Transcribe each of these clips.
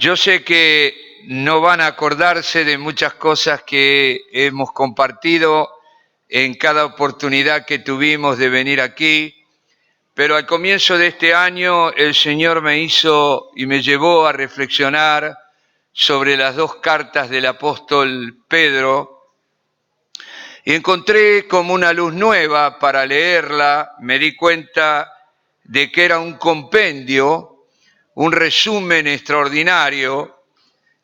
Yo sé que no van a acordarse de muchas cosas que hemos compartido en cada oportunidad que tuvimos de venir aquí, pero al comienzo de este año el Señor me hizo y me llevó a reflexionar sobre las dos cartas del apóstol Pedro y encontré como una luz nueva para leerla. Me di cuenta de que era un compendio, un resumen extraordinario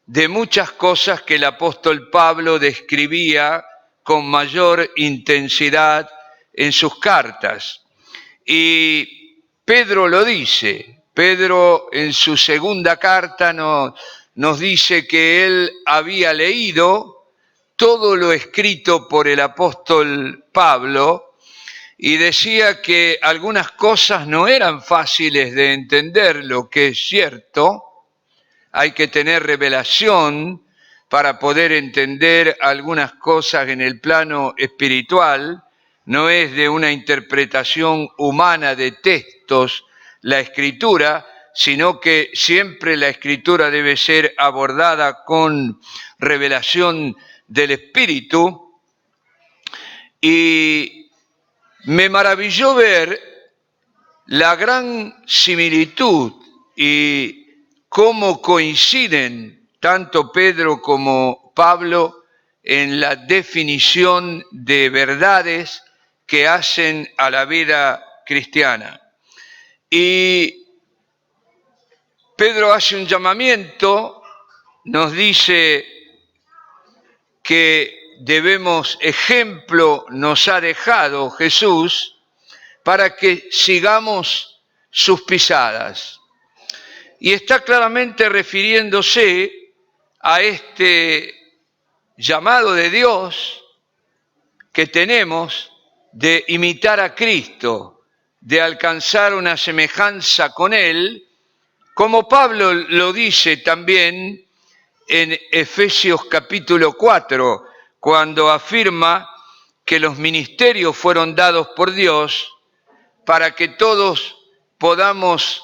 de muchas cosas que el apóstol Pablo describía con mayor intensidad en sus cartas. Y Pedro lo dice. Pedro en su segunda carta nos dice que él había leído todo lo escrito por el apóstol Pablo y decía que algunas cosas no eran fáciles de entender, lo que es cierto. Hay que tener revelación para poder entender algunas cosas en el plano espiritual. No es de una interpretación humana de textos la escritura, sino que siempre la escritura debe ser abordada con revelación del Espíritu. Y me maravilló ver la gran similitud y cómo coinciden tanto Pedro como Pablo en la definición de verdades que hacen a la vida cristiana. Y Pedro hace un llamamiento, nos dice que ejemplo nos ha dejado Jesús para que sigamos sus pisadas. Y está claramente refiriéndose a este llamado de Dios que tenemos de imitar a Cristo, de alcanzar una semejanza con Él, como Pablo lo dice también en Efesios capítulo 4, cuando afirma que los ministerios fueron dados por Dios para que todos podamos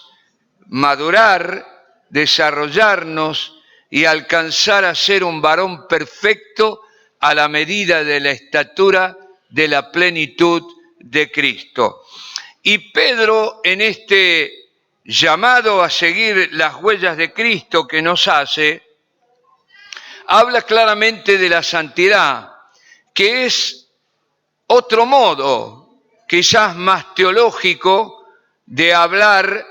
madurar, desarrollarnos y alcanzar a ser un varón perfecto a la medida de la estatura de la plenitud de Cristo. Y Pedro, en este llamado a seguir las huellas de Cristo que nos hace, habla claramente de la santidad, que es otro modo, quizás más teológico, de hablar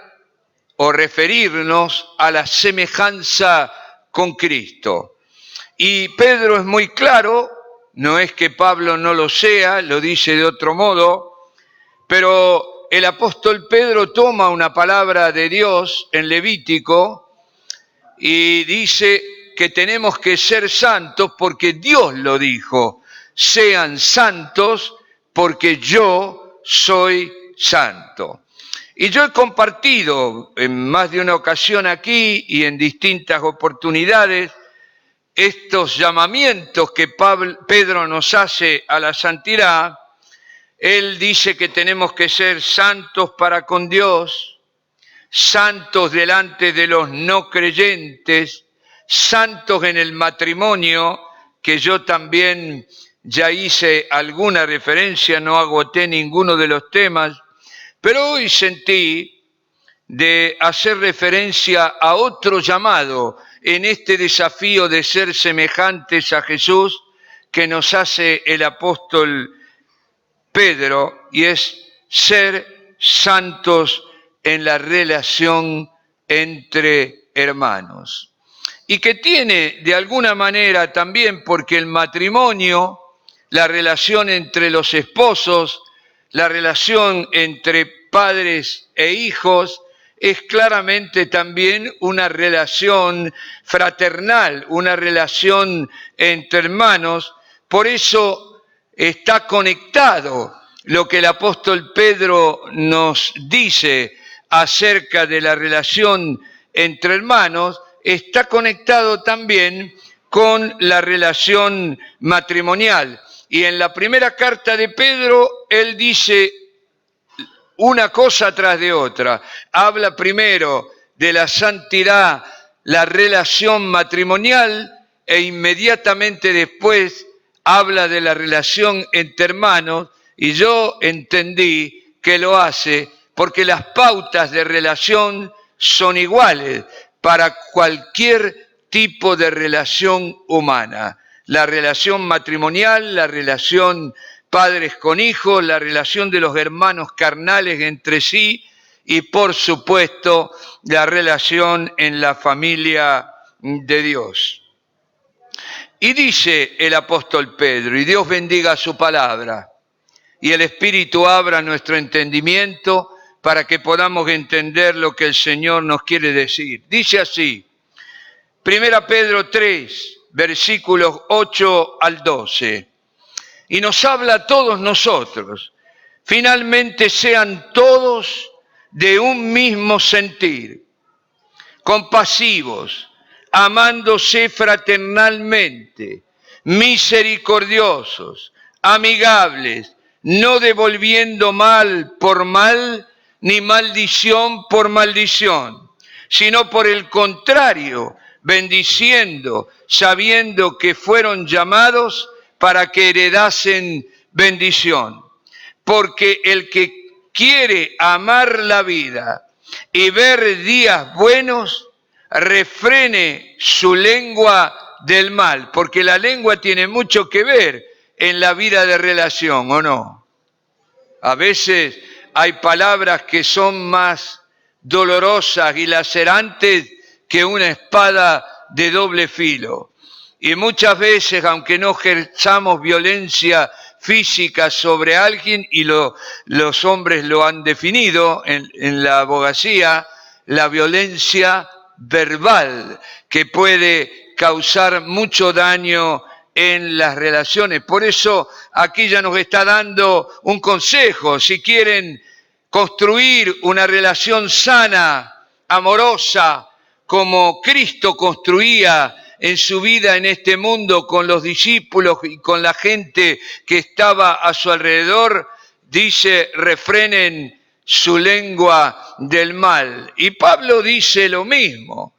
o referirnos a la semejanza con Cristo. Y Pedro es muy claro, no es que Pablo no lo sea, lo dice de otro modo, pero el apóstol Pedro toma una palabra de Dios en Levítico y dice que tenemos que ser santos porque Dios lo dijo: sean santos porque yo soy santo. Y yo he compartido en más de una ocasión aquí y en distintas oportunidades estos llamamientos que Pedro nos hace a la santidad. Él dice que tenemos que ser santos para con Dios, santos delante de los no creyentes, santos en el matrimonio, que yo también ya hice alguna referencia, no agoté ninguno de los temas, pero hoy sentí de hacer referencia a otro llamado en este desafío de ser semejantes a Jesús que nos hace el apóstol Pedro, y es ser santos en la relación entre hermanos. Y que tiene de alguna manera también, porque el matrimonio, la relación entre los esposos, la relación entre padres e hijos, es claramente también una relación fraternal, una relación entre hermanos. Por eso está conectado lo que el apóstol Pedro nos dice acerca de la relación entre hermanos, está conectado también con la relación matrimonial. Y en la primera carta de Pedro, él dice una cosa tras de otra. Habla primero de la santidad la relación matrimonial e inmediatamente después habla de la relación entre hermanos, y yo entendí que lo hace porque las pautas de relación son iguales para cualquier tipo de relación humana. La relación matrimonial, la relación padres con hijos, la relación de los hermanos carnales entre sí y, por supuesto, la relación en la familia de Dios. Y dice el apóstol Pedro, y Dios bendiga su palabra, y el Espíritu abra nuestro entendimiento para que podamos entender lo que el Señor nos quiere decir. Dice así, 1 Pedro 3, versículos 8 al 12, y nos habla a todos nosotros, finalmente sean todos de un mismo sentir, compasivos, amándose fraternalmente, misericordiosos, amigables, no devolviendo mal por mal, ni maldición por maldición, sino por el contrario, bendiciendo, sabiendo que fueron llamados para que heredasen bendición. Porque el que quiere amar la vida y ver días buenos, refrene su lengua del mal, porque la lengua tiene mucho que ver en la vida de relación, ¿o no? A veces hay palabras que son más dolorosas y lacerantes que una espada de doble filo. Y muchas veces, aunque no ejerzamos violencia física sobre alguien, y los hombres lo han definido en la abogacía, la violencia verbal, que puede causar mucho daño en las relaciones. Por eso aquí ya nos está dando un consejo. Si quieren construir una relación sana, amorosa, como Cristo construía en su vida en este mundo con los discípulos y con la gente que estaba a su alrededor, dice, refrenen su lengua del mal. Y Pablo dice lo mismo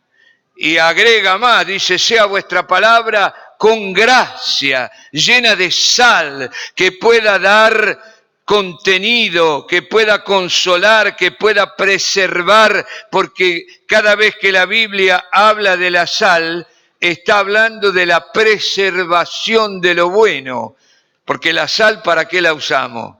y agrega más, dice, sea vuestra palabra con gracia, llena de sal, que pueda dar contenido, que pueda consolar, que pueda preservar, porque cada vez que la Biblia habla de la sal, está hablando de la preservación de lo bueno, porque la sal, ¿para qué la usamos?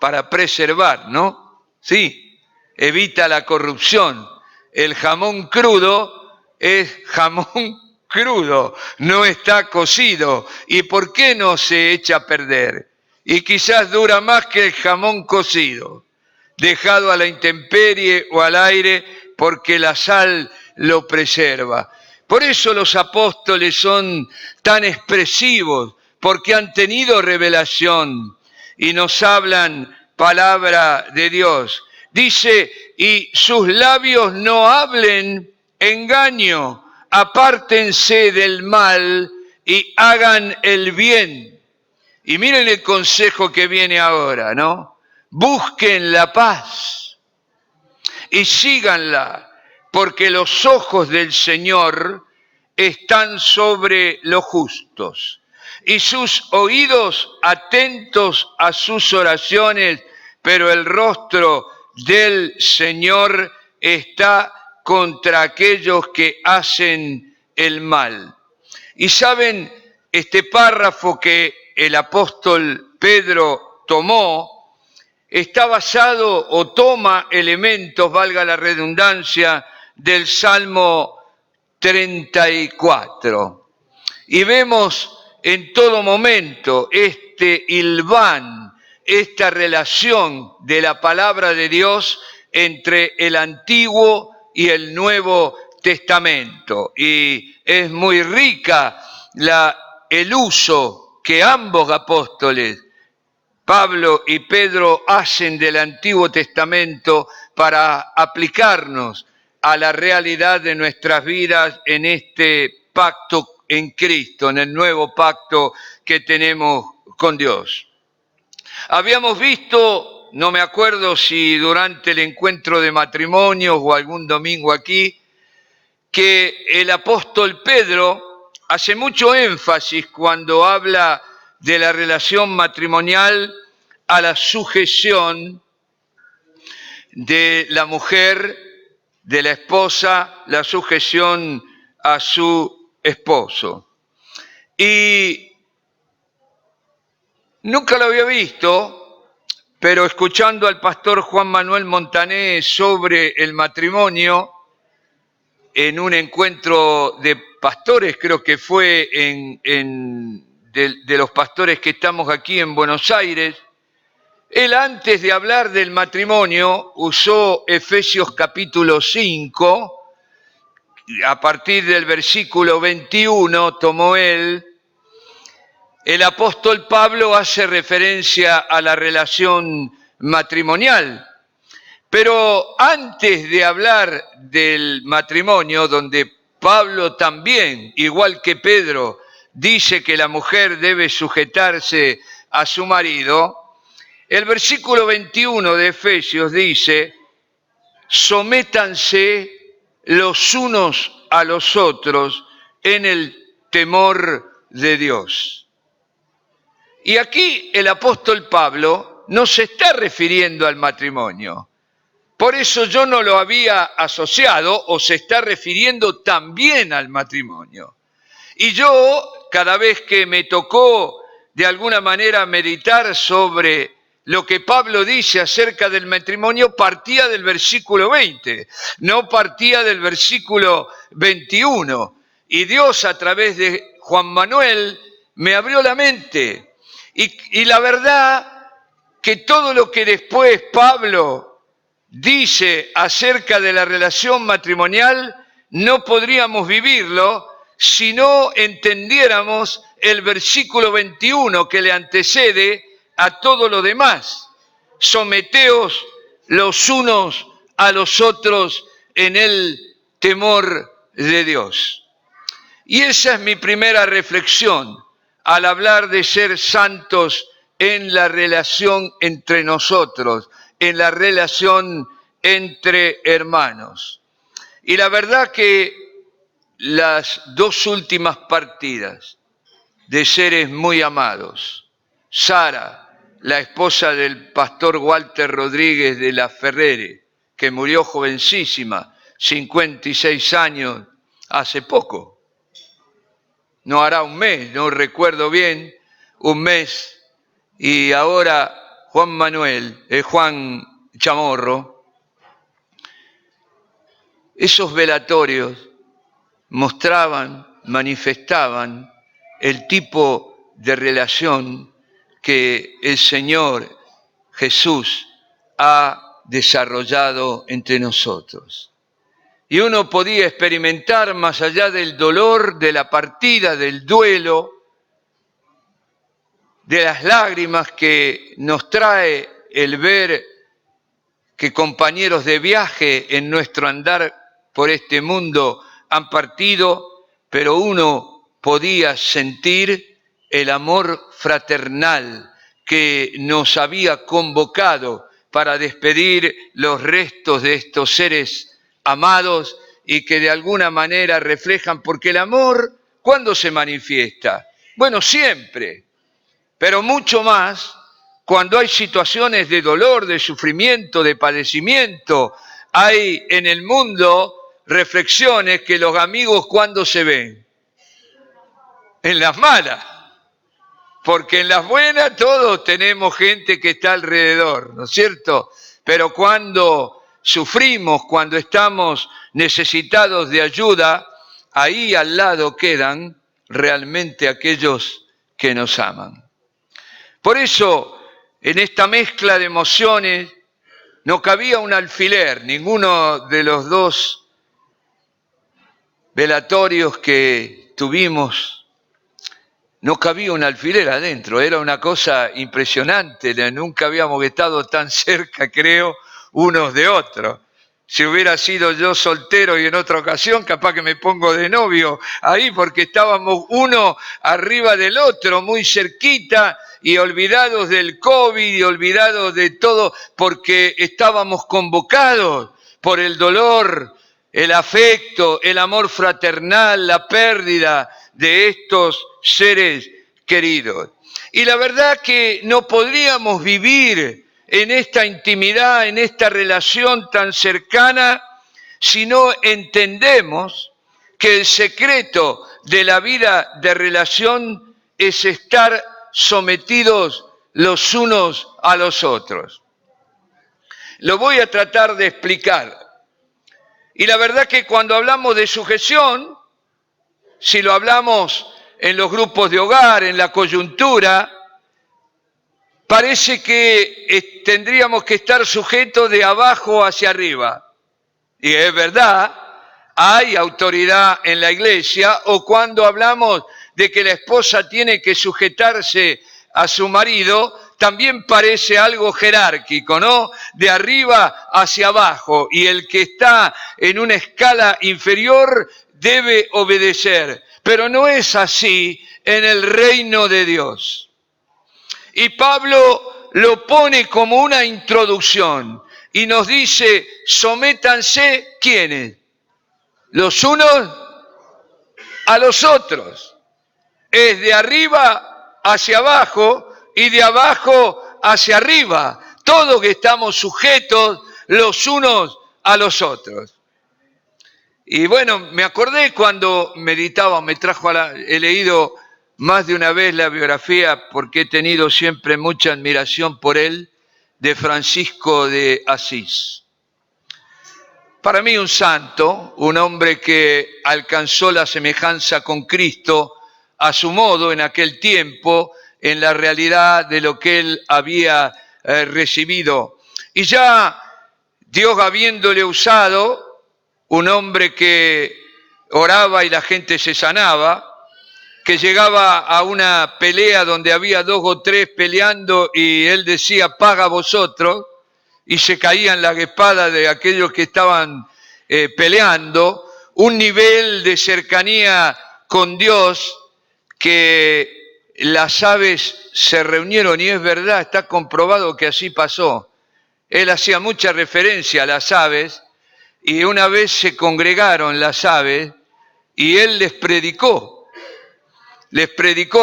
Para preservar, ¿no? Sí, evita la corrupción. El jamón crudo es jamón crudo, no está cocido. ¿Y por qué no se echa a perder? Y quizás dura más que el jamón cocido, dejado a la intemperie o al aire, porque la sal lo preserva. Por eso los apóstoles son tan expresivos, porque han tenido revelación y nos hablan palabra de Dios. Dice, y sus labios no hablen engaño, apártense del mal y hagan el bien. Y miren el consejo que viene ahora, ¿no? Busquen la paz y síganla, porque los ojos del Señor están sobre los justos y sus oídos atentos a sus oraciones, pero el rostro del Señor está contra aquellos que hacen el mal. Y saben, este párrafo que el apóstol Pedro tomó, está basado o toma elementos, valga la redundancia, del Salmo 34. Y vemos en todo momento este hilván, esta relación de la palabra de Dios entre el Antiguo y el Nuevo Testamento. Y es muy rica el uso que ambos apóstoles, Pablo y Pedro, hacen del Antiguo Testamento para aplicarnos a la realidad de nuestras vidas en este pacto en Cristo, en el nuevo pacto que tenemos con Dios. Habíamos visto, no me acuerdo si durante el encuentro de matrimonios o algún domingo aquí, que el apóstol Pedro hace mucho énfasis cuando habla de la relación matrimonial a la sujeción de la mujer, de la esposa, la sujeción a su esposo. Y nunca lo había visto, pero escuchando al pastor Juan Manuel Montané sobre el matrimonio, en un encuentro de pastores, creo que fue de los pastores que estamos aquí en Buenos Aires, él antes de hablar del matrimonio usó Efesios capítulo 5, a partir del versículo 21 tomó él. El apóstol Pablo hace referencia a la relación matrimonial. Pero antes de hablar del matrimonio, donde Pablo también, igual que Pedro, dice que la mujer debe sujetarse a su marido, el versículo 21 de Efesios dice: sométanse los unos a los otros en el temor de Dios. Y aquí el apóstol Pablo no se está refiriendo al matrimonio. Por eso yo no lo había asociado, o se está refiriendo también al matrimonio. Y yo, cada vez que me tocó de alguna manera meditar sobre lo que Pablo dice acerca del matrimonio, partía del versículo 20, no partía del versículo 21. Y Dios, a través de Juan Manuel, me abrió la mente. Y la verdad que todo lo que después Pablo dice acerca de la relación matrimonial, no podríamos vivirlo si no entendiéramos el versículo 21 que le antecede a todo lo demás. Someteos los unos a los otros en el temor de Dios. Y esa es mi primera reflexión al hablar de ser santos en la relación entre nosotros, en la relación entre hermanos. Y la verdad que las dos últimas partidas de seres muy amados, Sara, la esposa del pastor Walter Rodríguez de la Ferrere, que murió jovencísima, 56 años, hace poco, no hará un mes, no recuerdo bien, un mes, y ahora Juan Chamorro. Esos velatorios mostraban, manifestaban el tipo de relación que el Señor Jesús ha desarrollado entre nosotros. Y uno podía experimentar, más allá del dolor, de la partida, del duelo, de las lágrimas que nos trae el ver que compañeros de viaje en nuestro andar por este mundo han partido, pero uno podía sentir el amor fraternal que nos había convocado para despedir los restos de estos seres amados y que de alguna manera reflejan, porque el amor, ¿cuándo se manifiesta? Bueno, siempre, pero mucho más cuando hay situaciones de dolor, de sufrimiento, de padecimiento. Hay en el mundo reflexiones que los amigos, ¿cuándo se ven? En las malas. Porque en las buenas todos tenemos gente que está alrededor, ¿no es cierto? Pero cuando sufrimos, cuando estamos necesitados de ayuda, ahí al lado quedan realmente aquellos que nos aman. Por eso, en esta mezcla de emociones, no cabía un alfiler, ninguno de los dos velatorios que tuvimos, no cabía un alfiler adentro, era una cosa impresionante, nunca habíamos estado tan cerca, creo, unos de otros. Si hubiera sido yo soltero y en otra ocasión, capaz que me pongo de novio ahí, porque estábamos uno arriba del otro, muy cerquita, y olvidados del COVID y olvidados de todo, porque estábamos convocados por el dolor el afecto, el amor fraternal, la pérdida de estos seres queridos. Y la verdad que no podríamos vivir en esta intimidad, en esta relación tan cercana, si no entendemos que el secreto de la vida de relación es estar sometidos los unos a los otros. Lo voy a tratar de explicar. Y la verdad que cuando hablamos de sujeción, si lo hablamos en los grupos de hogar, en la coyuntura, parece que tendríamos que estar sujetos de abajo hacia arriba. Y es verdad, hay autoridad en la iglesia, o cuando hablamos de que la esposa tiene que sujetarse a su marido, también parece algo jerárquico, ¿no? De arriba hacia abajo, y el que está en una escala inferior debe obedecer. Pero no es así en el reino de Dios. Y Pablo lo pone como una introducción y nos dice, sométanse, ¿quiénes? Los unos a los otros. Es de arriba hacia abajo y de abajo hacia arriba. Todos que estamos sujetos los unos a los otros. Y bueno, me acordé cuando meditaba, he leído más de una vez la biografía, porque he tenido siempre mucha admiración por él, de Francisco de Asís. Para mí un santo, un hombre que alcanzó la semejanza con Cristo a su modo en aquel tiempo, en la realidad de lo que él había recibido. Y ya Dios habiéndole usado, un hombre que oraba y la gente se sanaba, que llegaba a una pelea donde había 2 o 3 peleando y él decía, paga vosotros, y se caían las espadas de aquellos que estaban peleando, un nivel de cercanía con Dios que las aves se reunieron, y es verdad, está comprobado que así pasó. Él hacía mucha referencia a las aves, y una vez se congregaron las aves y él les predicó,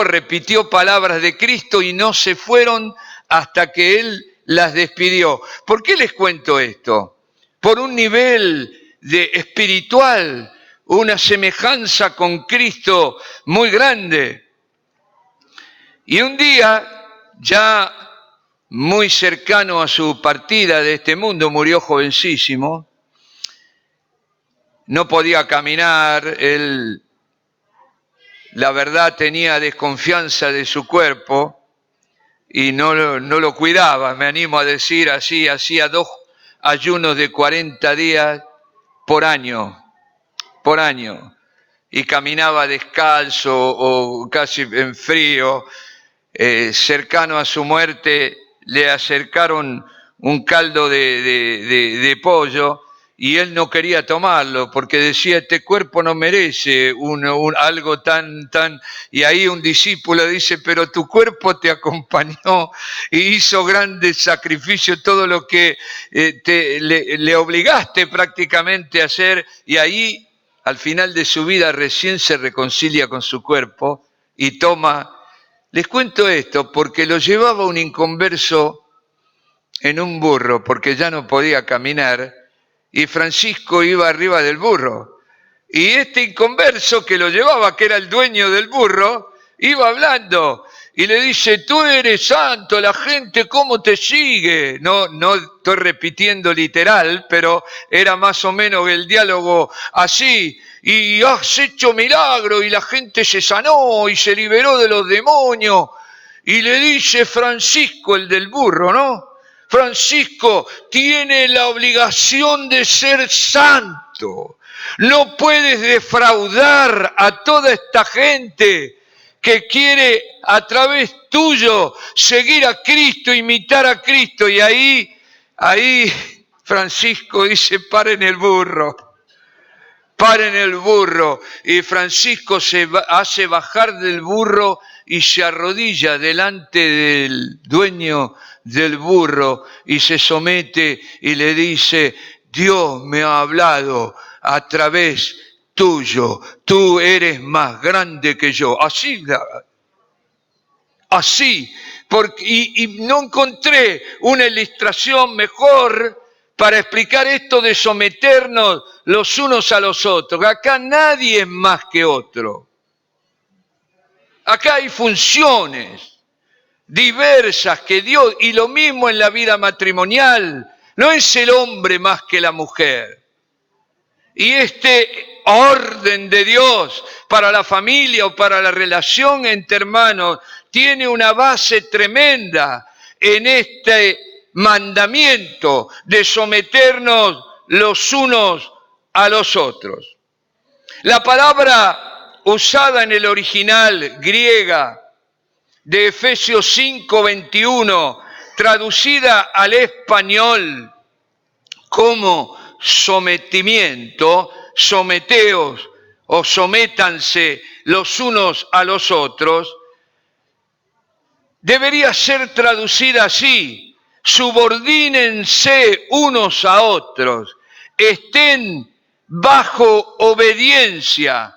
repitió palabras de Cristo y no se fueron hasta que él las despidió. ¿Por qué les cuento esto? Por un nivel espiritual, una semejanza con Cristo muy grande. Y un día, ya muy cercano a su partida de este mundo, murió jovencísimo. No podía caminar, él, la verdad, tenía desconfianza de su cuerpo y no lo cuidaba, me animo a decir así, hacía 2 ayunos de 40 días por año, y caminaba descalzo o casi en frío, cercano a su muerte, le acercaron un caldo de pollo, y él no quería tomarlo porque decía, este cuerpo no merece algo tan... Y ahí un discípulo dice, pero tu cuerpo te acompañó y hizo grandes sacrificios, todo lo que le obligaste prácticamente a hacer. Y ahí, al final de su vida, recién se reconcilia con su cuerpo y toma... Les cuento esto porque lo llevaba un inconverso en un burro porque ya no podía caminar, y Francisco iba arriba del burro. Y este inconverso que lo llevaba, que era el dueño del burro, iba hablando y le dice, tú eres santo, la gente cómo te sigue. No estoy repitiendo literal, pero era más o menos el diálogo así. Y has hecho milagro y la gente se sanó y se liberó de los demonios. Y le dice Francisco, el del burro, ¿no? Francisco tiene la obligación de ser santo. No puedes defraudar a toda esta gente que quiere a través tuyo seguir a Cristo, imitar a Cristo. Y ahí Francisco dice, paren el burro. Paren el burro. Y Francisco se hace bajar del burro y se arrodilla delante del dueño del burro y se somete y le dice, Dios me ha hablado a través tuyo. Tú eres más grande que yo. Así, y no encontré una ilustración mejor para explicar esto de someternos los unos a los otros. Acá nadie es más que otro. Acá hay funciones diversas que Dios, y lo mismo en la vida matrimonial, no es el hombre más que la mujer. Y este orden de Dios para la familia o para la relación entre hermanos tiene una base tremenda en este mandamiento de someternos los unos a los otros. La palabra usada en el original griega de Efesios 5:21, traducida al español como sometimiento, someteos o sométanse los unos a los otros, debería ser traducida así: subordínense unos a otros, estén bajo obediencia.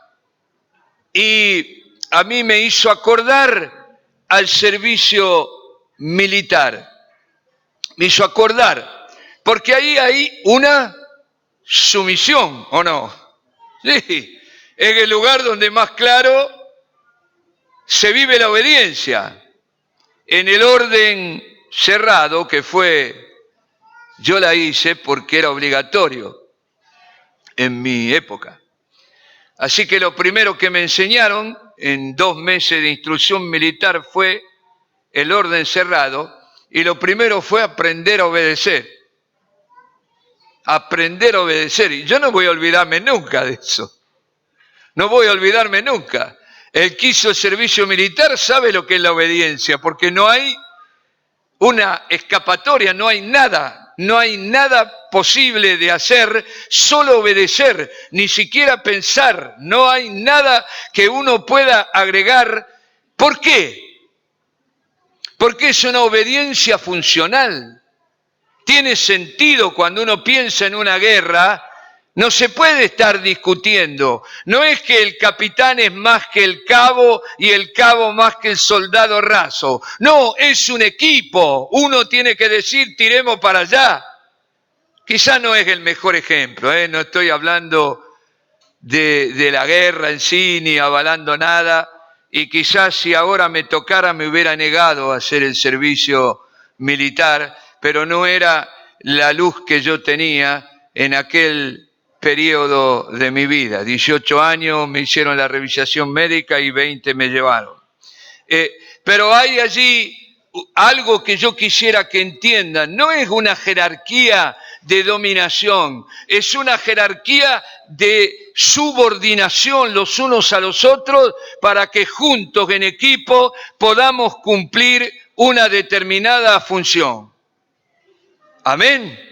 Y a mí me hizo acordar al servicio militar. Me hizo acordar, porque ahí hay una sumisión, ¿o no? Sí, es el lugar donde más claro se vive la obediencia. En el orden cerrado, que yo la hice porque era obligatorio en mi época. Así que lo primero que me enseñaron en 2 meses de instrucción militar fue el orden cerrado, y lo primero fue aprender a obedecer. Aprender a obedecer. Y yo no voy a olvidarme nunca de eso. No voy a olvidarme nunca. El que hizo el servicio militar sabe lo que es la obediencia, porque no hay una escapatoria, no hay nada posible de hacer, solo obedecer, ni siquiera pensar, no hay nada que uno pueda agregar. ¿Por qué? Porque es una obediencia funcional. Tiene sentido cuando uno piensa en una guerra. No se puede estar discutiendo. No es que el capitán es más que el cabo y el cabo más que el soldado raso. No, es un equipo. Uno tiene que decir, tiremos para allá. Quizá no es el mejor ejemplo, no estoy hablando de la guerra en sí, ni avalando nada. Y quizás si ahora me tocara me hubiera negado a hacer el servicio militar, pero no era la luz que yo tenía en aquel periodo de mi vida. 18 años me hicieron la revisación médica y 20 me llevaron. Pero hay allí algo que yo quisiera que entiendan. No es una jerarquía de dominación, es una jerarquía de subordinación los unos a los otros para que juntos en equipo podamos cumplir una determinada función. Amén.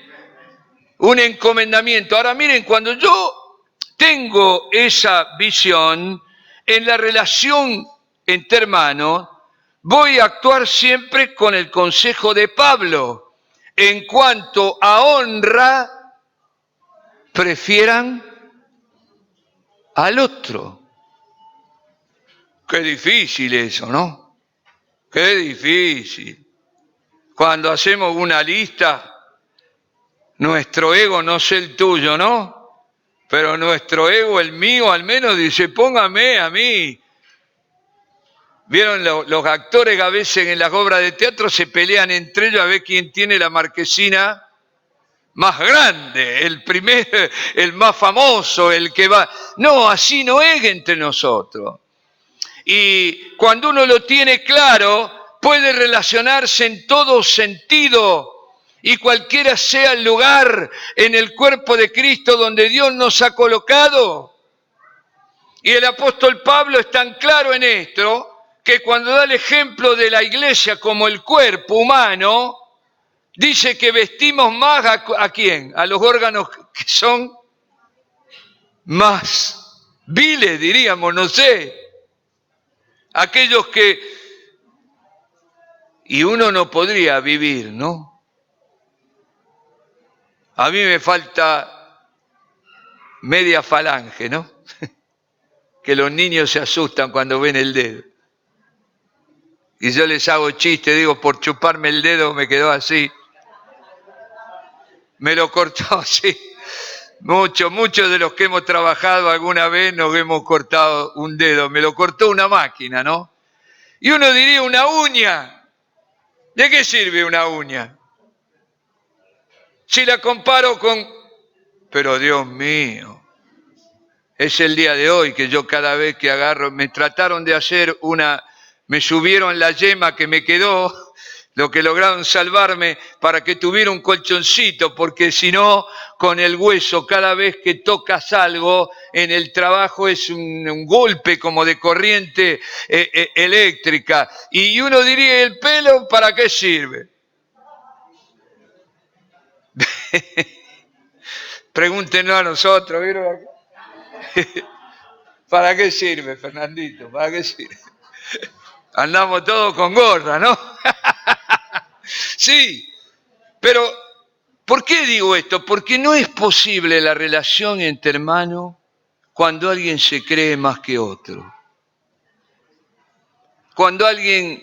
Un encomendamiento. Ahora miren, cuando yo tengo esa visión en la relación entre hermanos, voy a actuar siempre con el consejo de Pablo. En cuanto a honra, prefieran al otro. Qué difícil eso, ¿no? Qué difícil. Cuando hacemos una lista, nuestro ego, no sé el tuyo, ¿no? Pero nuestro ego, el mío al menos, dice, póngame a mí. ¿Vieron los actores que a veces en las obras de teatro se pelean entre ellos a ver quién tiene la marquesina más grande, el primero, el más famoso, el que va? No, así no es entre nosotros. Y cuando uno lo tiene claro, puede relacionarse en todo sentido, y cualquiera sea el lugar en el cuerpo de Cristo donde Dios nos ha colocado. Y el apóstol Pablo es tan claro en esto, que cuando da el ejemplo de la iglesia como el cuerpo humano, dice que vestimos más ¿a quién? A los órganos que son más viles, diríamos, no sé. Aquellos que... Y uno no podría vivir, ¿no? A mí me falta media falange, ¿no? Que los niños se asustan cuando ven el dedo. Y yo les hago chiste, digo, por chuparme el dedo me quedó así. Me lo cortó así. Muchos de los que hemos trabajado alguna vez nos hemos cortado un dedo. Me lo cortó una máquina, ¿no? Y uno diría, una uña. ¿De qué sirve una uña? Si la comparo con... Pero Dios mío, es el día de hoy que yo cada vez que agarro... Me trataron de hacer una... Me subieron la yema que me quedó... Lo que lograron salvarme para que tuviera un colchoncito, porque si no, con el hueso, cada vez que tocas algo en el trabajo es un golpe como de corriente eléctrica. Y uno diría, ¿el pelo para qué sirve? Pregúntenos a nosotros, ¿vieron? ¿Para qué sirve, Fernandito? ¿Para qué sirve? Andamos todos con gorra, ¿no? Sí, pero ¿por qué digo esto? Porque no es posible la relación entre hermanos cuando alguien se cree más que otro. Cuando alguien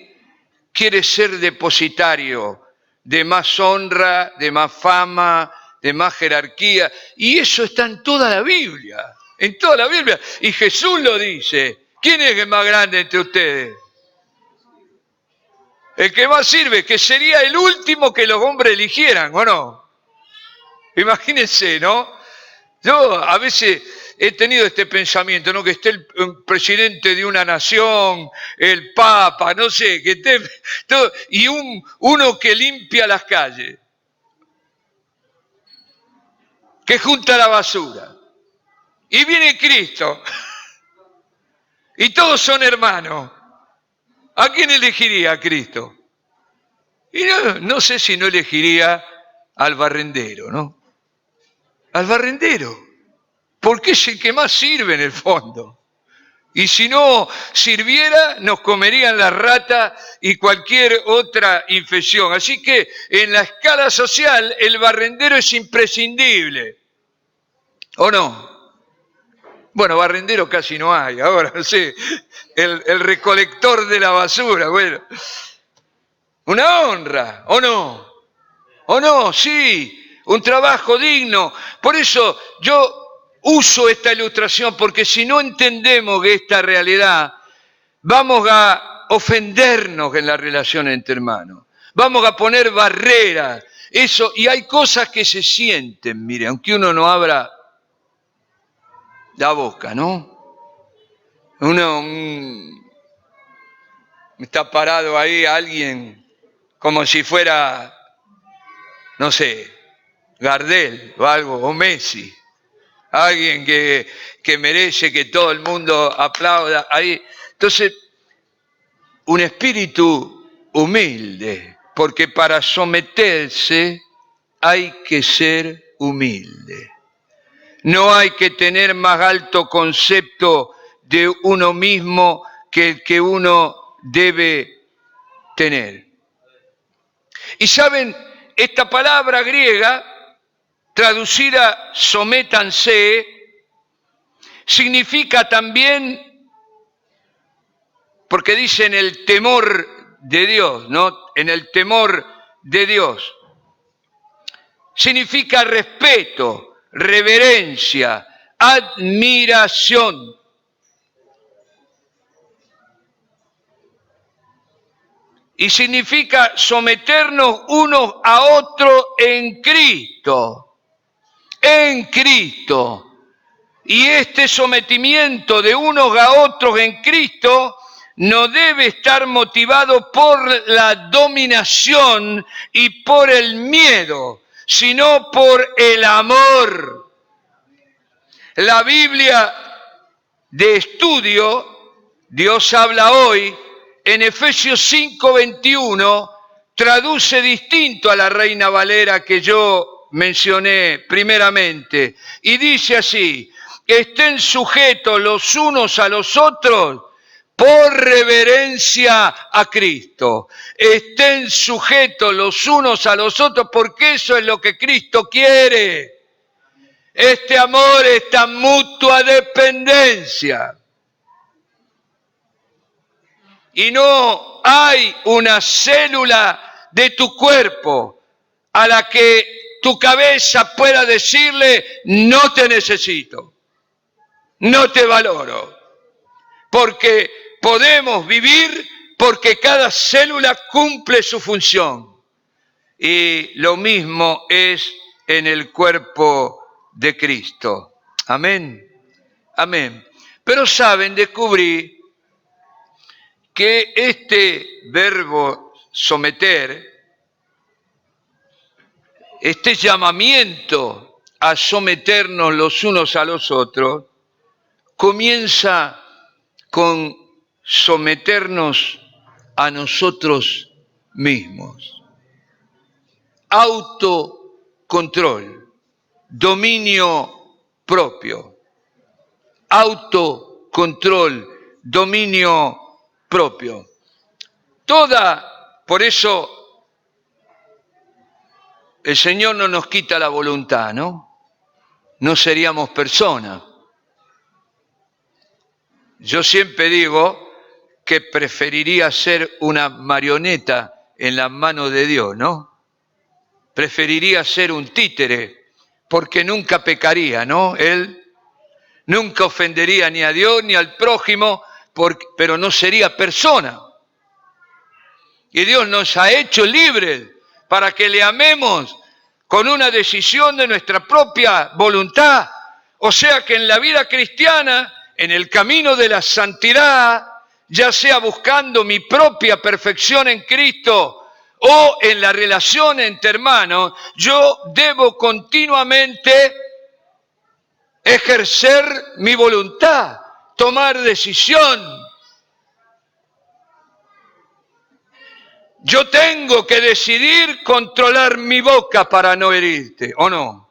quiere ser depositario de más honra, de más fama, de más jerarquía. Y eso está en toda la Biblia, en toda la Biblia. Y Jesús lo dice. ¿Quién es el más grande entre ustedes? El que más sirve, que sería el último que los hombres eligieran, ¿o no? Imagínense, ¿no? Yo a veces he tenido este pensamiento, ¿no? Que esté el presidente de una nación, el papa, no sé, que esté todo, y uno que limpia las calles, que junta la basura. Y viene Cristo, y todos son hermanos. ¿A quién elegiría a Cristo? Y no sé si no elegiría al barrendero, ¿no? Al barrendero, porque es el que más sirve en el fondo. Y si no sirviera, nos comerían las ratas y cualquier otra infección. Así que en la escala social el barrendero es imprescindible. ¿O no? Bueno, barrendero casi no hay ahora, no sé. El recolector de la basura, bueno. Una honra, ¿o no? ¿O no? Sí, un trabajo digno. Por eso yo uso esta ilustración, porque si no entendemos esta realidad, vamos a ofendernos en la relación entre hermanos. Vamos a poner barreras. Eso, y hay cosas que se sienten, mire, aunque uno no abra la boca, ¿no? Uno está parado ahí alguien como si fuera, no sé, Gardel o algo, o Messi. Alguien que merece que todo el mundo aplauda ahí. Entonces, un espíritu humilde, porque para someterse hay que ser humilde. No hay que tener más alto concepto de uno mismo que el que uno debe tener. Y saben, esta palabra griega, traducida sométanse, significa también, porque dice en el temor de Dios, ¿no? En el temor de Dios. Significa respeto, reverencia, admiración. Y significa someternos unos a otros en Cristo. En Cristo. Y este sometimiento de unos a otros en Cristo no debe estar motivado por la dominación y por el miedo, sino por el amor. La Biblia de estudio, Dios habla hoy, en Efesios 5:21, traduce distinto a la Reina Valera que yo mencioné primeramente. Y dice así: estén sujetos los unos a los otros por reverencia a Cristo. Estén sujetos los unos a los otros porque eso es lo que Cristo quiere. Este amor, esta mutua dependencia. Y no hay una célula de tu cuerpo a la que tu cabeza pueda decirle, no te necesito, no te valoro. Porque podemos vivir porque cada célula cumple su función. Y lo mismo es en el cuerpo de Cristo. Amén. Amén. Pero saben, descubrí que este verbo someter, este llamamiento a someternos los unos a los otros, comienza con someternos a nosotros mismos. Autocontrol, dominio propio. Autocontrol, dominio propio. Por eso el Señor no nos quita la voluntad, ¿no? No seríamos personas. Yo siempre digo que preferiría ser una marioneta en las manos de Dios, ¿no? Preferiría ser un títere, porque nunca pecaría, ¿no? Él nunca ofendería ni a Dios ni al prójimo, pero no sería persona. Y Dios nos ha hecho libres para que le amemos con una decisión de nuestra propia voluntad. O sea que en la vida cristiana, en el camino de la santidad, ya sea buscando mi propia perfección en Cristo o en la relación entre hermanos, yo debo continuamente ejercer mi voluntad, tomar decisión. Yo tengo que decidir controlar mi boca para no herirte, ¿o no?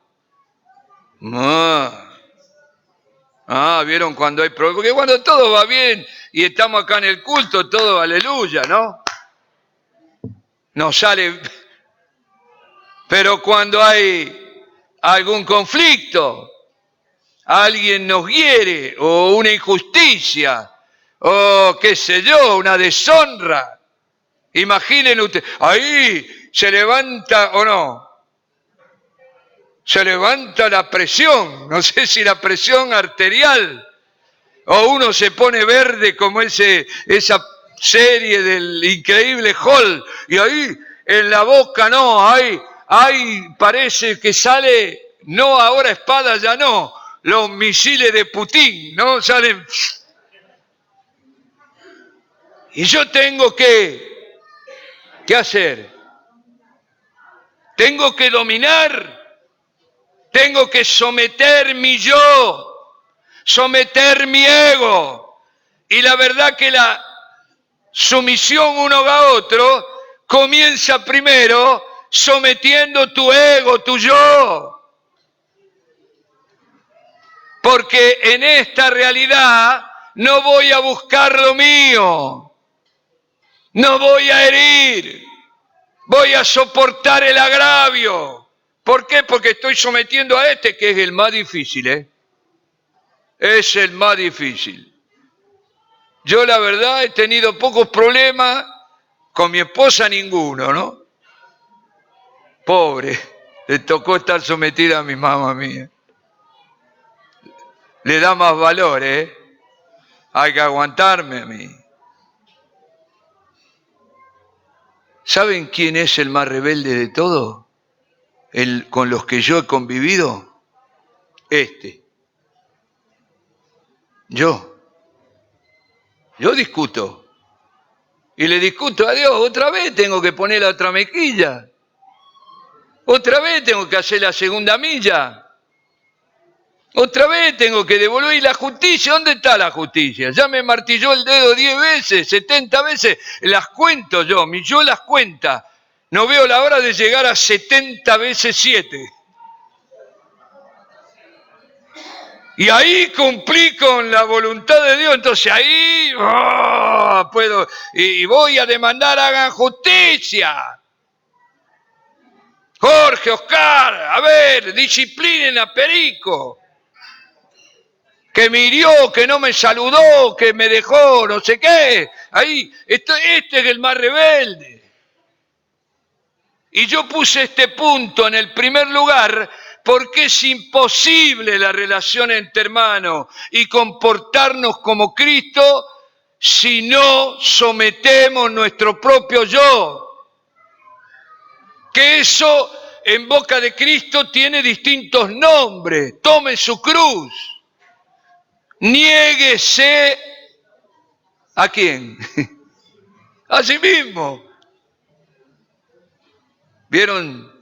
¿Vieron cuando hay problemas? Porque cuando todo va bien y estamos acá en el culto, todo aleluya, ¿no? Nos sale. Pero cuando hay algún conflicto, alguien nos hiere, o una injusticia, o qué sé yo, una deshonra. Imaginen ustedes, ahí se levanta o no, se levanta la presión, no sé si la presión arterial, o uno se pone verde como esa serie del Increíble Hulk, y ahí en la boca no, ahí parece que sale, no ahora espada ya no, los misiles de Putin, ¿no? Salen. Y yo tengo ¿qué hacer? Tengo que dominar, tengo que someter mi yo, someter mi ego. Y la verdad que la sumisión uno a otro comienza primero sometiendo tu ego, tu yo. Porque en esta realidad no voy a buscar lo mío, no voy a herir. Voy a soportar el agravio. ¿Por qué? Porque estoy sometiendo a este, que es el más difícil, ¿eh? Es el más difícil. Yo la verdad he tenido pocos problemas, con mi esposa ninguno, ¿no? Pobre, le tocó estar sometida a mi mamá mía. Le da más valor, ¿eh? Hay que aguantarme a mí. ¿Saben quién es el más rebelde de todos? Con los que yo he convivido. Yo discuto. Y le discuto a Dios, otra vez tengo que poner la otra mejilla. Otra vez tengo que hacer la segunda milla. Otra vez tengo que devolver. ¿Y la justicia? ¿Dónde está la justicia? Ya me martilló el dedo 10 veces, 70 veces. Las cuento yo las cuenta. No veo la hora de llegar a 70 veces 7. Y ahí cumplí con la voluntad de Dios. Entonces ahí puedo. Y voy a demandar, hagan justicia. Jorge, Oscar, a ver, disciplinen a Perico. Que me hirió, que no me saludó, que me dejó, no sé qué. Ahí, este es el más rebelde. Y yo puse este punto en el primer lugar porque es imposible la relación entre hermanos y comportarnos como Cristo si no sometemos nuestro propio yo. Que eso en boca de Cristo tiene distintos nombres. Tome su cruz. Niéguese ¿a quién? A sí mismo. ¿Vieron?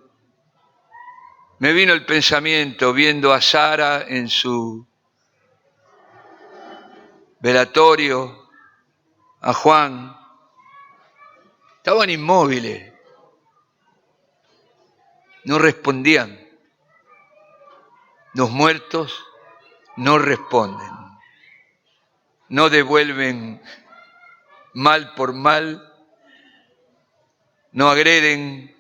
Me vino el pensamiento viendo a Sara en su velatorio, a Juan. Estaban inmóviles, no respondían. Los muertos no responden, no devuelven mal por mal, no agreden,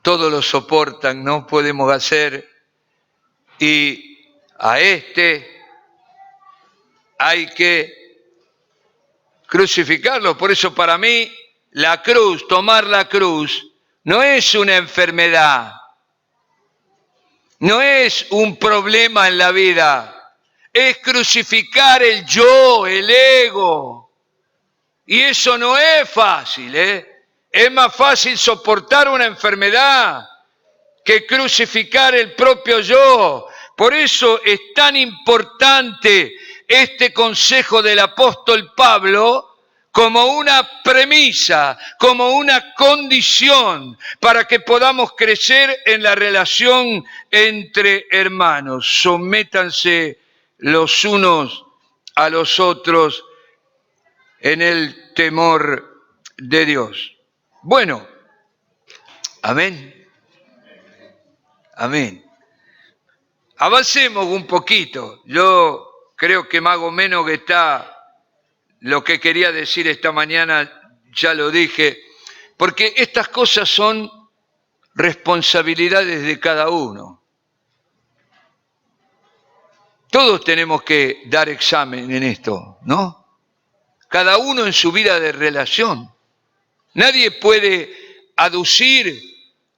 todo lo soportan, no podemos hacer. Y a este hay que crucificarlo. Por eso para mí la cruz, tomar la cruz, no es una enfermedad, no es un problema en la vida, es crucificar el yo, el ego. Y eso no es fácil, ¿eh? Es más fácil soportar una enfermedad que crucificar el propio yo. Por eso es tan importante este consejo del apóstol Pablo como una premisa, como una condición para que podamos crecer en la relación entre hermanos. Sométanse los unos a los otros en el temor de Dios. Bueno, amén. Amén. Avancemos un poquito. Yo creo que más o menos que está lo que quería decir esta mañana, ya lo dije, porque estas cosas son responsabilidades de cada uno. Todos tenemos que dar examen en esto, ¿no? Cada uno en su vida de relación. Nadie puede aducir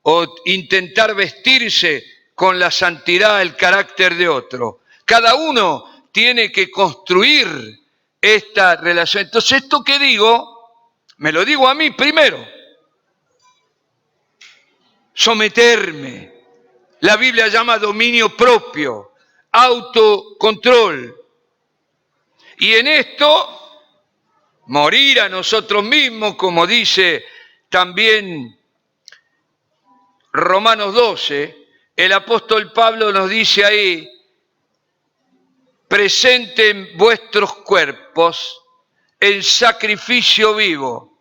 o intentar vestirse con la santidad, el carácter de otro. Cada uno tiene que construir esta relación. Entonces, esto que digo, me lo digo a mí primero. Someterme. La Biblia llama dominio propio, autocontrol. Y en esto, morir a nosotros mismos, como dice también Romanos 12, el apóstol Pablo nos dice ahí, presenten vuestros cuerpos en sacrificio vivo,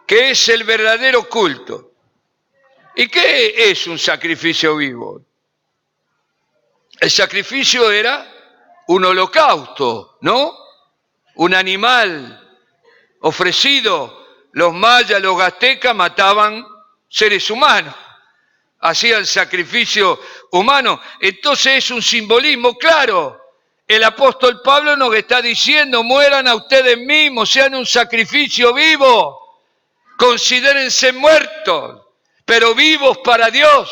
que es el verdadero culto. ¿Y qué es un sacrificio vivo? El sacrificio era un holocausto, ¿no? Un animal ofrecido. Los mayas, los aztecas mataban seres humanos, hacían sacrificio humano. Entonces es un simbolismo claro. El apóstol Pablo nos está diciendo, mueran a ustedes mismos, sean un sacrificio vivo, considérense muertos, pero vivos para Dios,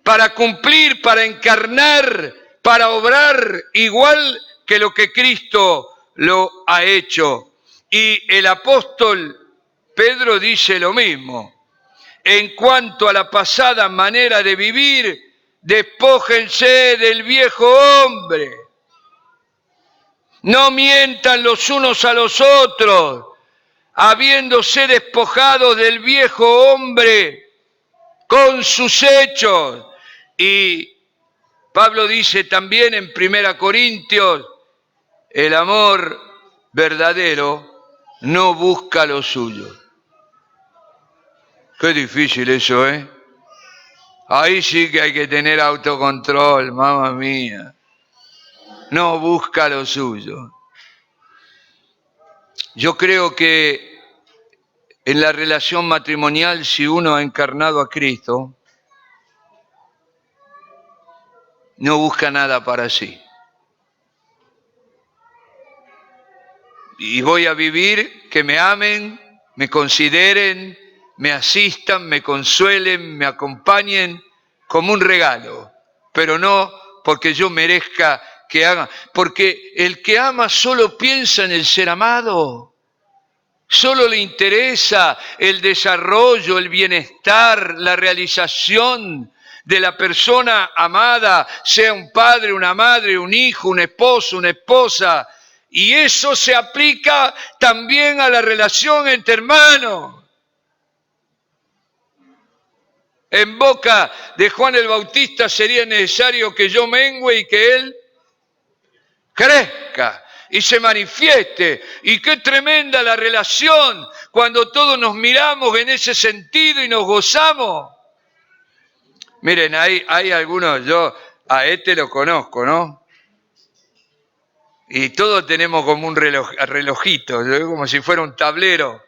para cumplir, para encarnar, para obrar igual que lo que Cristo lo ha hecho. Y el apóstol Pedro dice lo mismo. En cuanto a la pasada manera de vivir, despójense del viejo hombre. No mientan los unos a los otros, habiéndose despojado del viejo hombre con sus hechos. Y Pablo dice también en 1 Corintios, el amor verdadero no busca lo suyo. Qué difícil eso, ¿eh? Ahí sí que hay que tener autocontrol, mamá mía. No busca lo suyo. Yo creo que en la relación matrimonial, si uno ha encarnado a Cristo, no busca nada para sí. Y voy a vivir que me amen, me consideren, me asistan, me consuelen, me acompañen como un regalo, pero no porque yo merezca que hagan, porque el que ama solo piensa en el ser amado, solo le interesa el desarrollo, el bienestar, la realización de la persona amada, sea un padre, una madre, un hijo, un esposo, una esposa. Y eso se aplica también a la relación entre hermanos. En boca de Juan el Bautista sería necesario que yo mengüe y que él crezca y se manifieste. Y qué tremenda la relación cuando todos nos miramos en ese sentido y nos gozamos. Miren, hay algunos, yo a este lo conozco, ¿no? Y todos tenemos como un relojito, como si fuera un tablero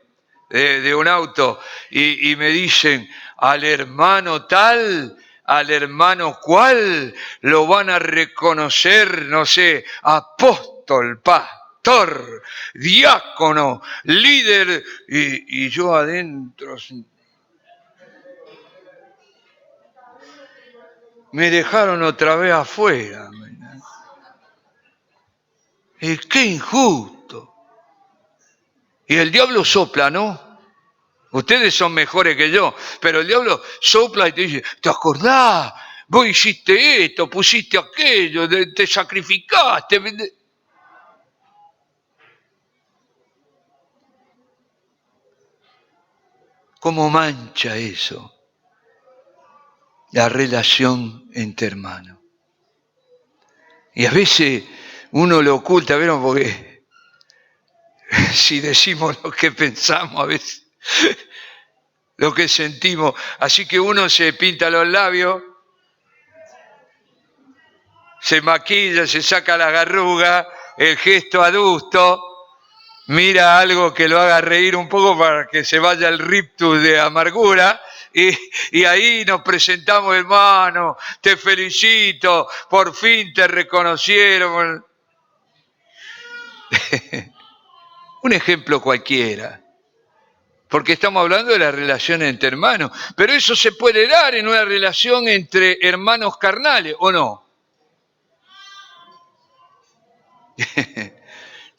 de un auto, y me dicen, al hermano tal, al hermano cual, lo van a reconocer, no sé, apóstol, pastor, diácono, líder, y yo adentro me dejaron otra vez afuera. ¡Qué injusto! Y el diablo sopla, ¿no? Ustedes son mejores que yo, pero el diablo sopla y te dice, ¿te acordás? Vos hiciste esto, pusiste aquello, te sacrificaste. ¿Cómo mancha eso la relación entre hermanos? Y a veces uno lo oculta, ¿vieron? Porque si decimos lo que pensamos, a veces lo que sentimos. Así que uno se pinta los labios, se maquilla, se saca las arrugas, el gesto adusto, mira algo que lo haga reír un poco para que se vaya el rictus de amargura, y ahí nos presentamos, hermano, te felicito, por fin te reconocieron. Un ejemplo cualquiera, porque estamos hablando de la relación entre hermanos, pero eso se puede dar en una relación entre hermanos carnales, ¿o no?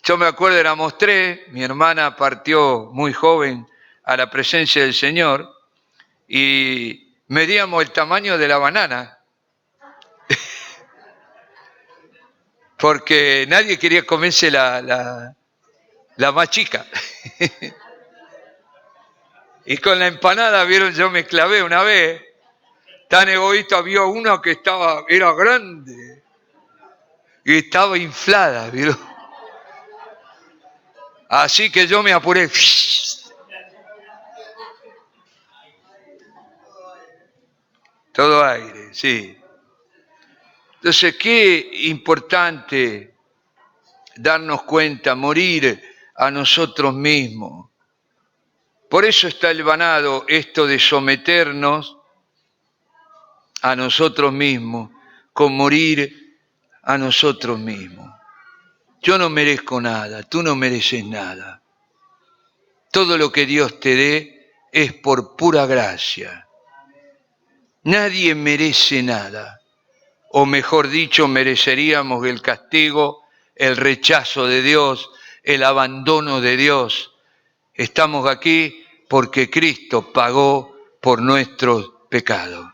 Yo me acuerdo, éramos 3, mi hermana partió muy joven a la presencia del Señor y medíamos el tamaño de la banana, porque nadie quería comerse la más chica. Y con la empanada, vieron, yo me clavé una vez, tan egoísta, había una que era grande y estaba inflada, vieron. Así que yo me apuré. Todo aire, sí. Entonces, qué importante darnos cuenta, morir a nosotros mismos. Por eso está hilvanado esto de someternos a nosotros mismos, con morir a nosotros mismos. Yo no merezco nada, tú no mereces nada. Todo lo que Dios te dé es por pura gracia. Nadie merece nada, o mejor dicho, mereceríamos el castigo, el rechazo de Dios, el abandono de Dios. Estamos aquí porque Cristo pagó por nuestros pecados.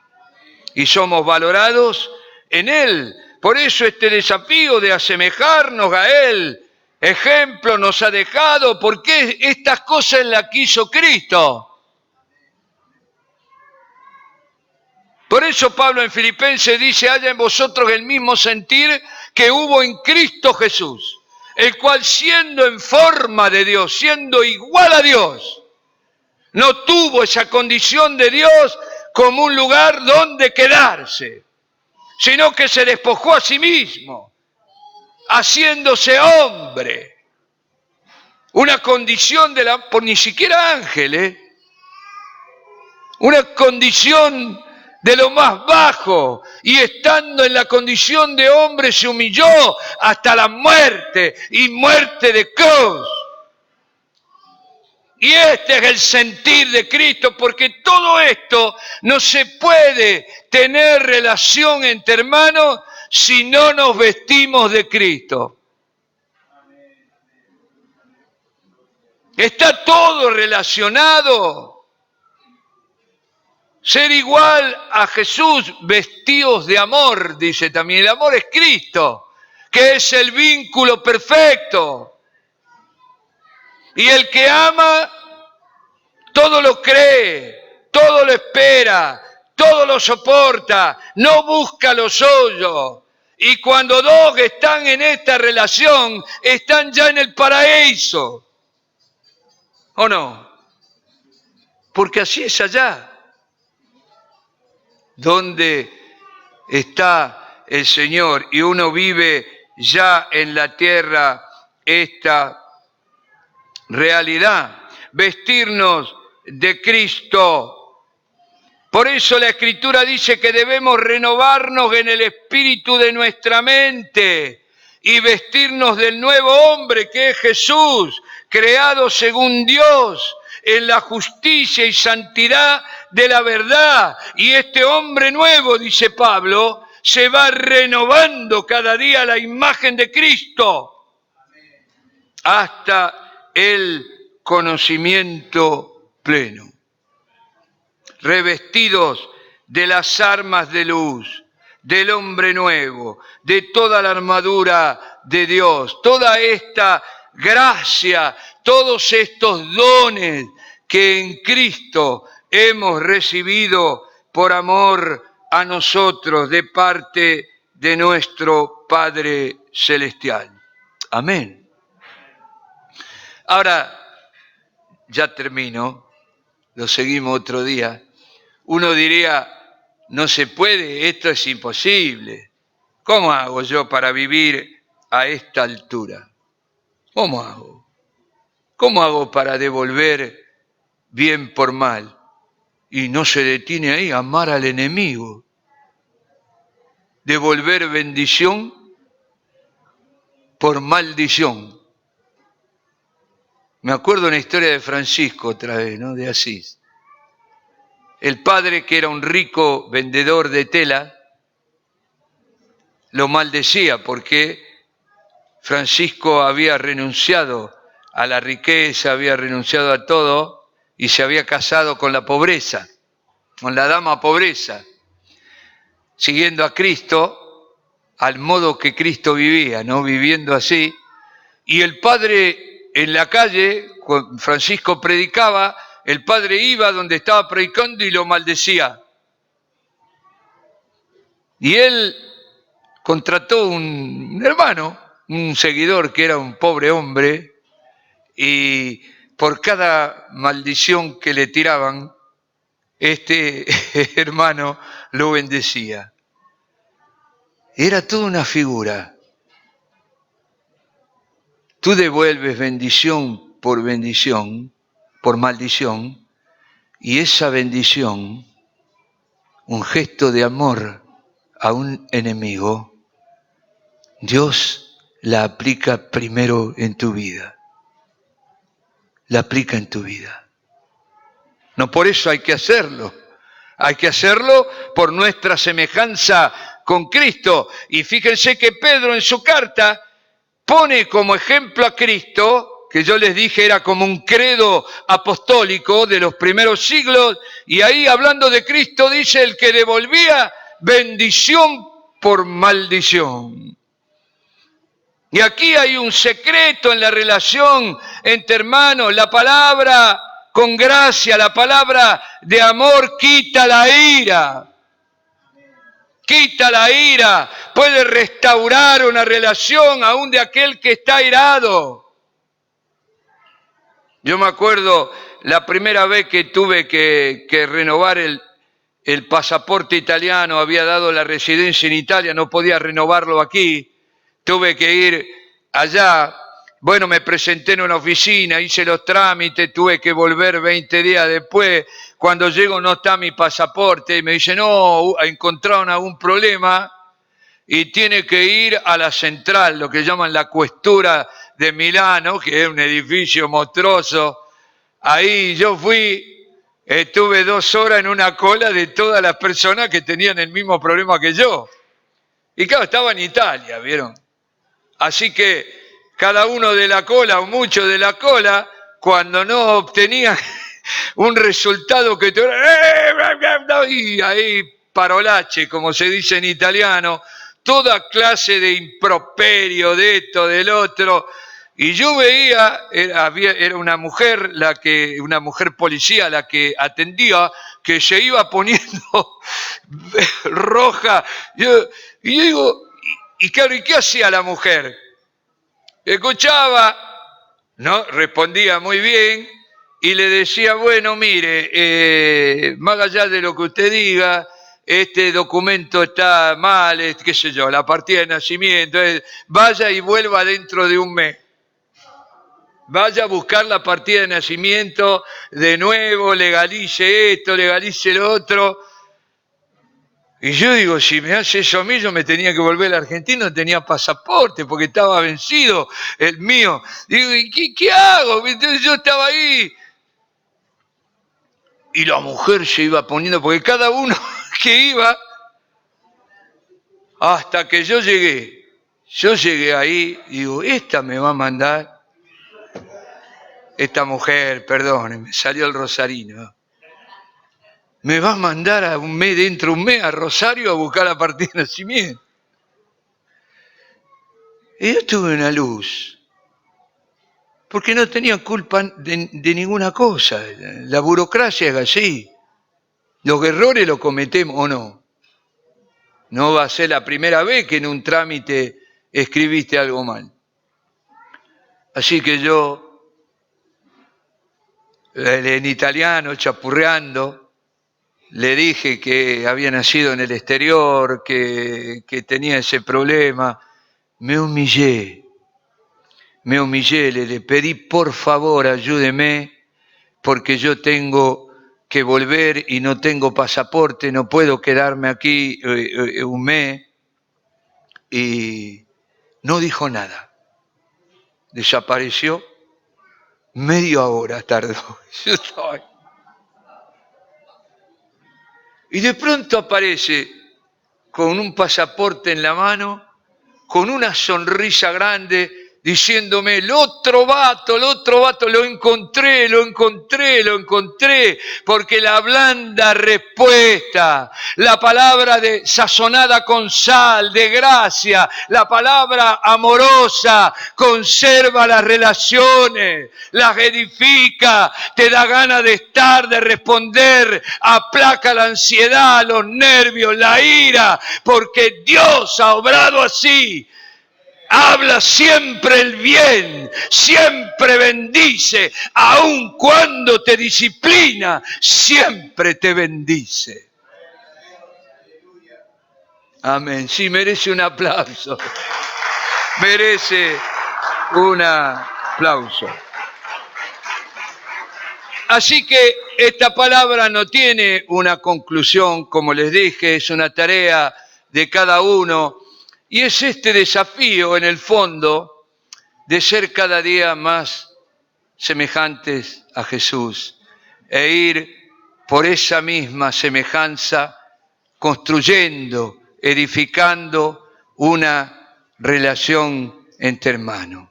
Y somos valorados en Él. Por eso este desafío de asemejarnos a Él, ejemplo nos ha dejado, porque estas cosas las quiso Cristo. Por eso Pablo en Filipenses dice, haya en vosotros el mismo sentir que hubo en Cristo Jesús, el cual siendo en forma de Dios, siendo igual a Dios, no tuvo esa condición de Dios como un lugar donde quedarse, sino que se despojó a sí mismo, haciéndose hombre. una condición por ni siquiera ángeles, una condición de lo más bajo, y estando en la condición de hombre se humilló hasta la muerte, y muerte de cruz. Y este es el sentir de Cristo, porque todo esto no se puede tener relación entre hermanos si no nos vestimos de Cristo. Está todo relacionado. Ser igual a Jesús, vestidos de amor, dice también. El amor es Cristo, que es el vínculo perfecto. Y el que ama, todo lo cree, todo lo espera, todo lo soporta, no busca lo suyo. Y cuando dos están en esta relación, están ya en el paraíso. ¿O no? Porque así es allá, donde está el Señor, y uno vive ya en la tierra esta realidad, vestirnos de Cristo. Por eso la Escritura dice que debemos renovarnos en el espíritu de nuestra mente y vestirnos del nuevo hombre que es Jesús, creado según Dios, en la justicia y santidad de la verdad. Y este hombre nuevo, dice Pablo, se va renovando cada día la imagen de Cristo hasta el conocimiento pleno. Revestidos de las armas de luz, del hombre nuevo, de toda la armadura de Dios, toda esta gracia, todos estos dones que en Cristo hemos recibido por amor a nosotros de parte de nuestro Padre Celestial. Amén. Ahora, ya termino, lo seguimos otro día. Uno diría, no se puede, esto es imposible. ¿Cómo hago yo para vivir a esta altura? ¿Cómo hago? ¿Cómo hago para devolver bien por mal? Y no se detiene ahí, amar al enemigo. Devolver bendición por maldición. Me acuerdo una historia de Francisco otra vez, ¿no? De Asís. El padre, que era un rico vendedor de tela, lo maldecía porque Francisco había renunciado a la riqueza, había renunciado a todo y se había casado con la pobreza, con la dama pobreza, siguiendo a Cristo al modo que Cristo vivía, ¿no? Viviendo así. Y el padre en la calle, cuando Francisco predicaba, el padre iba donde estaba predicando y lo maldecía. Y él contrató un hermano, un seguidor que era un pobre hombre, y por cada maldición que le tiraban, este hermano lo bendecía. Era toda una figura. Tú devuelves bendición, por maldición, y esa bendición, un gesto de amor a un enemigo, Dios la aplica primero en tu vida. La aplica en tu vida. No por eso hay que hacerlo. Hay que hacerlo por nuestra semejanza con Cristo. Y fíjense que Pedro en su carta pone como ejemplo a Cristo, que yo les dije era como un credo apostólico de los primeros siglos, y ahí hablando de Cristo dice el que devolvía bendición por maldición. Y aquí hay un secreto en la relación entre hermanos. La palabra con gracia, la palabra de amor quita la ira. Quita la ira, puede restaurar una relación aún de aquel que está airado. Yo me acuerdo la primera vez que tuve que renovar el pasaporte italiano, había dado la residencia en Italia, no podía renovarlo aquí, tuve que ir allá. Bueno, me presenté en una oficina, hice los trámites, tuve que volver 20 días después. Cuando llego no está mi pasaporte. Me dice, no, encontraron algún problema y tiene que ir a la central, lo que llaman la Questura de Milano, que es un edificio monstruoso. Ahí yo fui, estuve 2 horas en una cola de todas las personas que tenían el mismo problema que yo. Y claro, estaba en Italia, ¿vieron? Así que cada uno de la cola o muchos de la cola, cuando no obtenían un resultado que te... Y ahí parolache, como se dice en italiano, toda clase de improperio, de esto, del otro. Y yo veía, era una mujer, una mujer policía la que atendía, que se iba poniendo roja. Y yo digo, y claro, ¿y qué hacía la mujer? Escuchaba, ¿no? Respondía muy bien y le decía, bueno, mire, más allá de lo que usted diga, este documento está mal, qué sé yo, la partida de nacimiento, vaya y vuelva dentro de un mes. Vaya a buscar la partida de nacimiento de nuevo, legalice esto, legalice lo otro. Y yo digo, si me hace eso a mí, yo me tenía que volver a la Argentina, no tenía pasaporte porque estaba vencido el mío. Digo, ¿y qué hago? Entonces yo estaba ahí. Y la mujer se iba poniendo, porque cada uno que iba, hasta que yo llegué ahí, digo, esta me va a mandar, esta mujer, perdón, me salió el rosarino, me va a mandar dentro de un mes a Rosario a buscar la partida de nacimiento. Y yo tuve una luz, porque no tenía culpa de ninguna cosa. La burocracia es así. Los errores los cometemos o no. No va a ser la primera vez que en un trámite escribiste algo mal. Así que yo, en italiano, chapurreando, le dije que había nacido en el exterior, que tenía ese problema. Me humillé, le pedí por favor ayúdeme porque yo tengo que volver y no tengo pasaporte, no puedo quedarme aquí un mes. Y no dijo nada, desapareció, media hora tardó. Yo estaba ahí. Y de pronto aparece con un pasaporte en la mano, con una sonrisa grande, diciéndome, el otro vato, lo encontré, porque la blanda respuesta, la palabra sazonada con sal, de gracia, la palabra amorosa, conserva las relaciones, las edifica, te da ganas de estar, de responder, aplaca la ansiedad, los nervios, la ira, porque Dios ha obrado así. Habla siempre el bien, siempre bendice, aun cuando te disciplina, siempre te bendice. Amén. Sí, merece un aplauso. Merece un aplauso. Así que esta palabra no tiene una conclusión, como les dije, es una tarea de cada uno. Y es este desafío, en el fondo, de ser cada día más semejantes a Jesús e ir por esa misma semejanza construyendo, edificando una relación entre hermanos.